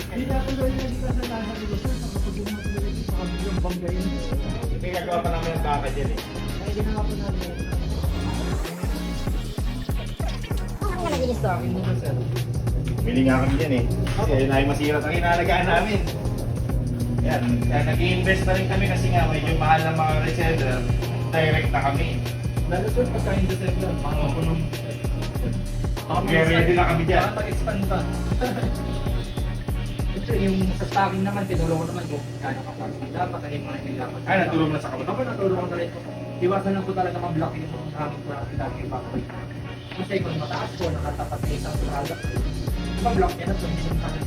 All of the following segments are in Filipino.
Hindi na ako doon naging kasalanan sa negosyo. Sa kapag yung matulog sa kapag yung banggayin. May gagawa pa namin ng baka dyan eh. Kaya din nga po namin. Ano nga naging stock? Hindi na sir. Bili nga kami dyan eh. Kasi yun ay masira sa kinalagaan namin. Yan, kaya nag-i-invest na rin kami kasi nga medyo mahal ng mga reseller. Direct na kami. Lalo sir, pagka in December, mga punong. Kaya ready na kami dyan. Mag-expand pa. Ito yung sa stocking naman, tinulong ko naman kung kano ka pag dapat, ano yung mga hindi dapat. Ay, natulong na sa kapatid. Ako natulong ko na rin po. Iwasan lang po talaga mag-block yung mga aming product lagi yung background. Kasi kung mataas po, nakatapat na isang product. Mag-block yan na po, hindi naman kagad.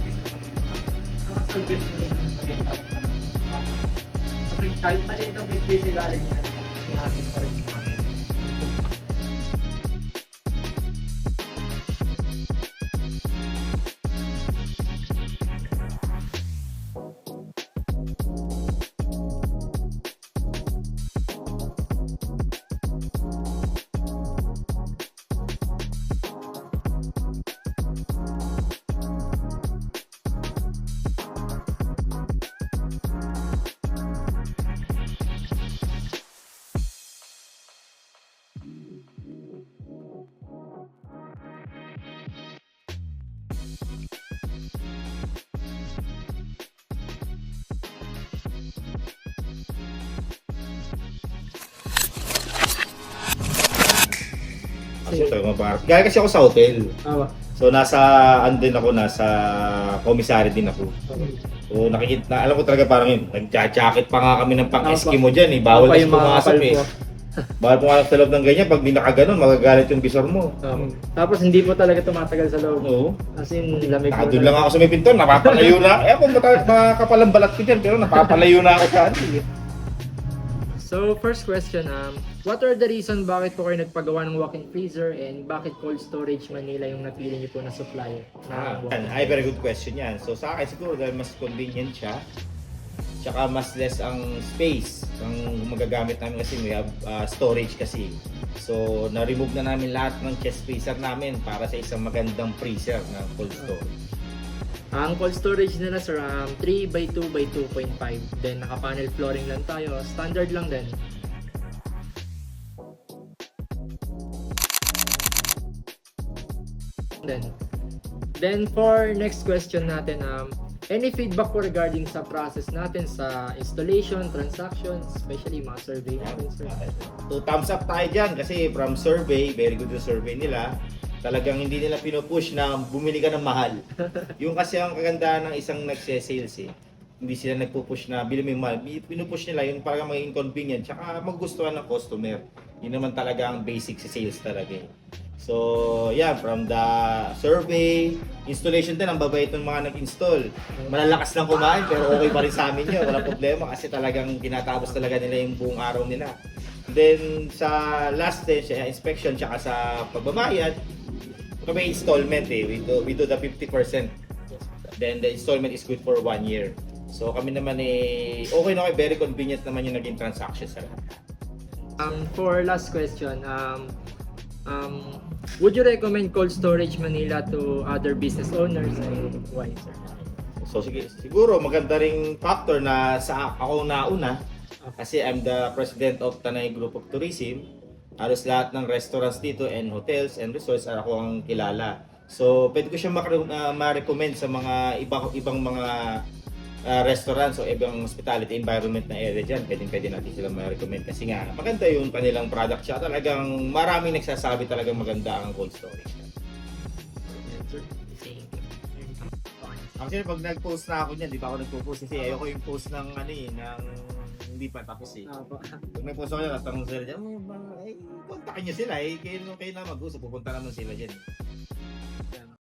Nakasalvage na rin ang pag-ibig. Kahit maliit ang business galing yan, yung aming pa rin. Kasi ito, mabarak. Gaya kasi ako sa hotel. Awa. So nasa, ano din ako, nasa commissary din ako. So nakikita, alam ko talaga parang yun, nag-jacket pa nga kami ng pang-eskimo dyan eh. Bawal kasi pumasok eh. Bawal pumasok sa loob ng ganyan, pag di nakaganon, magagalit yung bisor mo. Tapos hindi po talaga tumatagal sa loob. Oo. As in, lamig po. Doon lang ako sa may pinto, napapalayo na. Eh ako, makapalang balat ko dyan, pero napapalayo na ako sa ano eh. So, first question, what are the reason bakit po kayo nagpagawa ng walk-in freezer and bakit Cold Storage Manila yung napili niyo po na supplier? Ay, very good question yan. So sa akin siguro dahil mas convenient siya, tsaka mas less ang space ang magagamit namin kasi we have storage kasi. So na-remove na namin lahat ng chest freezer namin para sa isang magandang freezer na cold storage. Ang cold storage nila sir, 3x2x2.5. Then naka-panel flooring lang tayo. Standard lang din. Then for next question natin, any feedback po regarding sa process natin sa installation, transactions, especially mga survey natin sir? 2 thumbs up tayo dyan kasi from survey, very good yung survey nila. Talagang hindi nila pinupush na bumili ka ng mahal. Yung kasi ang kagandahan ng isang nagse-sales eh. Hindi sila nagpupush na bili mo yung mahal. Pinupush nila yung parang maging convenient tsaka magustuhan ng customer. Yun naman talaga ang basic sa sales talaga eh. So, yeah, from the survey, installation din, ang babait ng mga nag-install. Malalakas lang kumain pero okay pa rin sa amin yun. Walang problema kasi talagang tinatapos talaga nila yung buong araw nila. Then, sa last day, inspection tsaka sa pagbabayad, may installment eh. We do the 50%. Then the installment is good for 1 year. So kami naman eh, okay na okay, very convenient naman yung naging transaction sa lahat. For last question, would you recommend Cold Storage Manila to other business owners and why sir? So sige, siguro maganda ring factor na sa ako nauna kasi I'm the president of Tanay Group of Tourism. Halos lahat ng restaurants dito and hotels and resorts ay ako ang kilala. So, pwede ko siya ma-recommend sa mga ibang mga restaurants o ibang hospitality environment na area dyan. Pwede natin sila ma-recommend kasi nga maganda yung kanilang product siya. Talagang maraming nagsasabi talagang maganda ang cold storage. Actually, pag nag-post na ako niyan, di ba ako nagpo-post kasi ayoko yung post ng ano eh, ng hindi pa tapos eh. Pag may post ako yan, tatanong sila dyan, kontakin nyo sila eh, kayo na mag-usap, pupunta naman sila dyan.